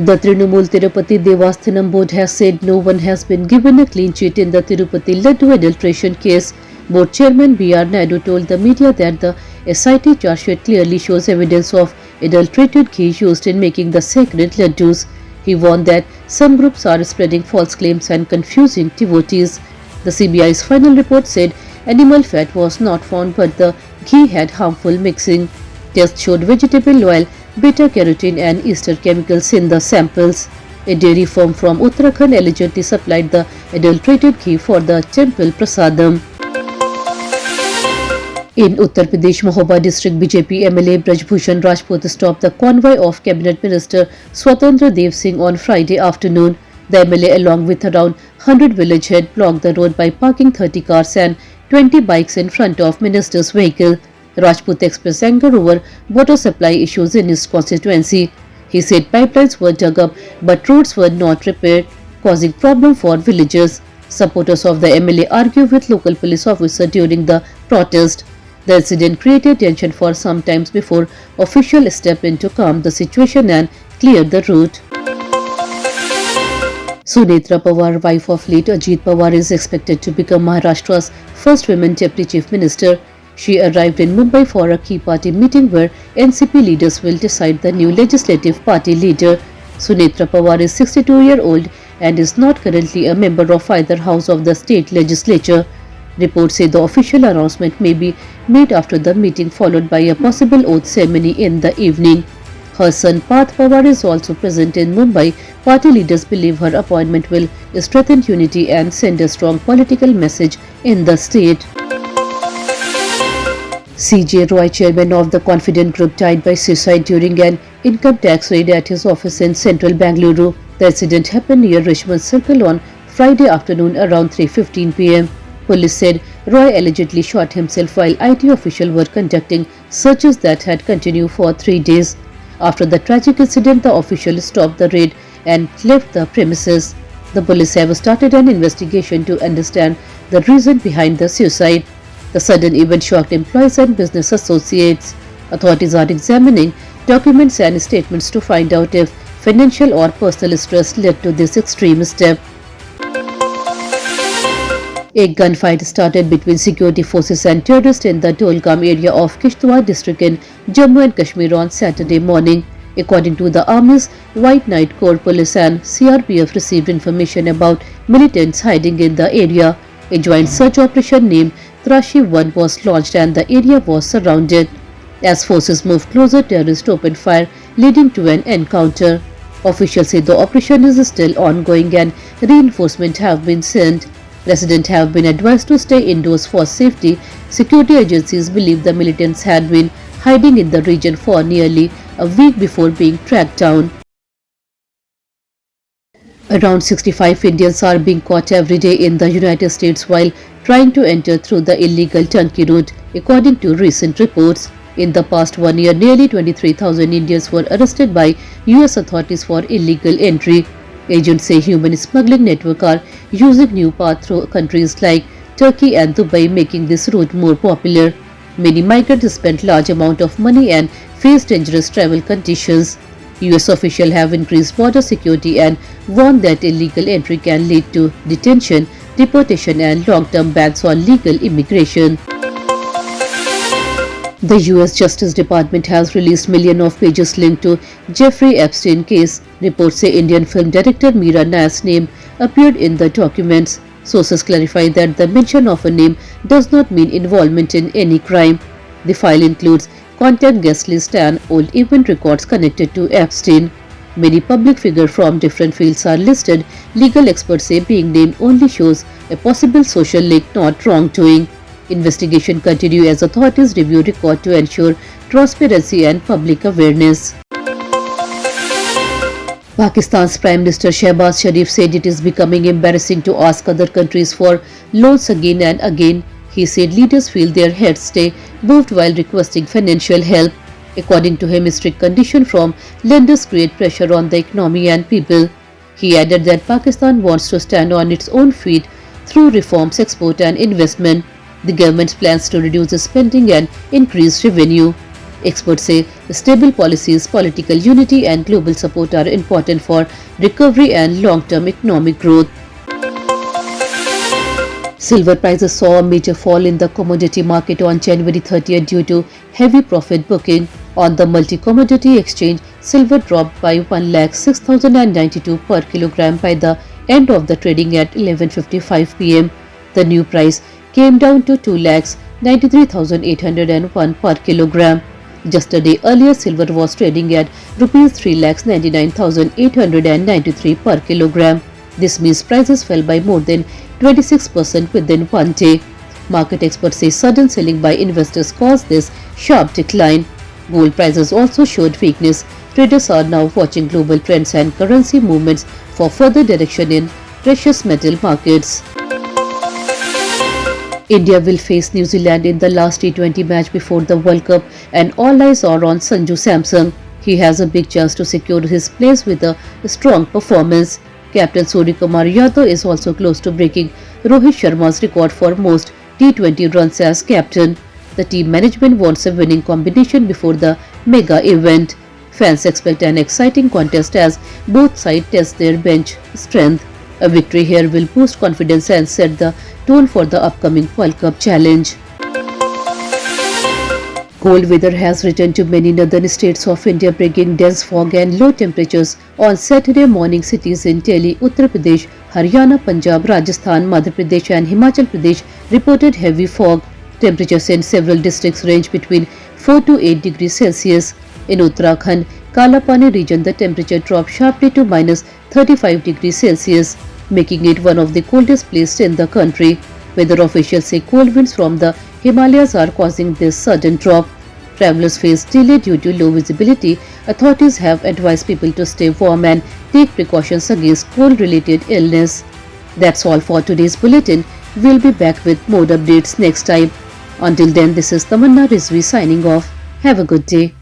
The Trinamool Tirupati Devasthanam board has said no one has been given a clean sheet in the Tirupati Laddu adulteration case. Board chairman B.R. Naidu told the media that the SIT charge sheet clearly shows evidence of adulterated ghee used in making the sacred laddus. He warned that some groups are spreading false claims and confusing devotees. The CBI's final report said animal fat was not found, but the ghee had harmful mixing. Tests showed vegetable oil, beta-carotene and ester chemicals in the samples. A dairy firm from Uttarakhand allegedly supplied the adulterated ghee for the temple prasadam. In Uttar Pradesh, Mahoba district BJP MLA Braj Bhushan Rajput stopped the convoy of Cabinet Minister Swatantra Dev Singh on Friday afternoon. The MLA, along with around 100 village head, blocked the road by parking 30 cars and 20 bikes in front of minister's vehicle. Rajput expressed anger over water supply issues in his constituency. He said pipelines were dug up but roads were not repaired, causing problem for villagers. Supporters of the MLA argued with local police officer during the protest. The incident created tension for some time before officials stepped in to calm the situation and clear the route. Sunetra Pawar, wife of late Ajit Pawar, is expected to become Maharashtra's first woman deputy chief minister. She arrived in Mumbai for a key party meeting where NCP leaders will decide the new legislative party leader. Sunetra Pawar is 62-year-old and is not currently a member of either house of the state legislature. Reports say the official announcement may be made after the meeting, followed by a possible oath ceremony in the evening. Her son Parth Pawar is also present in Mumbai. Party leaders believe her appointment will strengthen unity and send a strong political message in the state. CJ Roy, chairman of the Confident Group, died by suicide during an income tax raid at his office in central Bangalore. The incident happened near Richmond Circle on Friday afternoon around 3:15 p.m. Police said Roy allegedly shot himself while IT officials were conducting searches that had continued for 3 days. After the tragic incident, the officials stopped the raid and left the premises. The police have started an investigation to understand the reason behind the suicide. The sudden event shocked employees and business associates. Authorities are examining documents and statements to find out if financial or personal stress led to this extreme step. A gunfight started between security forces and terrorists in the Dolgam area of Kishtwar district in Jammu and Kashmir on Saturday morning. According to the Army's White Knight Corps, police and CRPF received information about militants hiding in the area. A joint search operation named Trashi 1 was launched and the area was surrounded. As forces moved closer, terrorists opened fire, leading to an encounter. Officials say the operation is still ongoing and reinforcements have been sent. Residents have been advised to stay indoors for safety. Security agencies believe the militants had been hiding in the region for nearly a week before being tracked down. Around 65 Indians are being caught every day in the United States while trying to enter through the illegal Turkey route, according to recent reports. In the past 1 year, nearly 23,000 Indians were arrested by US authorities for illegal entry. Agents say human smuggling networks are using new paths through countries like Turkey and Dubai, making this route more popular. Many migrants spend large amount of money and face dangerous travel conditions. US officials have increased border security and warned that illegal entry can lead to detention, deportation and long-term bans on legal immigration. The US Justice Department has released millions of pages linked to Jeffrey Epstein case. Reports say Indian film director Meera Nair's name appeared in the documents. Sources clarify that the mention of a name does not mean involvement in any crime. The file includes contact guest list and old event records connected to Epstein. Many public figures from different fields are listed. Legal experts say being named only shows a possible social link, not wrongdoing. Investigation continues as authorities review record to ensure transparency and public awareness. Pakistan's Prime Minister Shehbaz Sharif said it is becoming embarrassing to ask other countries for loans again and again. He said leaders feel their heads stay moved while requesting financial help. According to him, strict conditions from lenders create pressure on the economy and people. He added that Pakistan wants to stand on its own feet through reforms, export and investment. The government's plans to reduce spending and increase revenue. Experts say stable policies, political unity and global support are important for recovery and long-term economic growth. Silver prices saw a major fall in the commodity market on January 30th due to heavy profit booking. On the multi-commodity exchange, silver dropped by 1,06,092 per kilogram by the end of the trading at 11:55 pm. The new price came down to 2,93,801 per kilogram. Just a day earlier, silver was trading at Rs 3,99,893 per kilogram. This means prices fell by more than 26% within one day. Market experts say sudden selling by investors caused this sharp decline. Gold prices also showed weakness. Traders are now watching global trends and currency movements for further direction in precious metal markets. India will face New Zealand in the last T20 match before the World Cup and all eyes are on Sanju Samson. He has a big chance to secure his place with a strong performance. Captain Suryakumar Yadav is also close to breaking Rohit Sharma's record for most T20 runs as captain. The team management wants a winning combination before the mega event. Fans expect an exciting contest as both sides test their bench strength. A victory here will boost confidence and set the tone for the upcoming World Cup challenge. Cold weather has returned to many northern states of India, bringing dense fog and low temperatures on Saturday morning. Cities in Delhi, Uttar Pradesh, Haryana, Punjab, Rajasthan, Madhya Pradesh and Himachal Pradesh reported heavy fog. Temperatures in several districts range between 4 to 8 degrees Celsius. In Uttarakhand, Kalapani region, the temperature dropped sharply to minus 35 degrees Celsius, making it one of the coldest places in the country. Weather officials say cold winds from the Himalayas are causing this sudden drop. Travelers face delay due to low visibility. Authorities have advised people to stay warm and take precautions against cold-related illness. That's all for today's bulletin. We'll be back with more updates next time. Until then, this is Tamanna Rizvi signing off. Have a good day.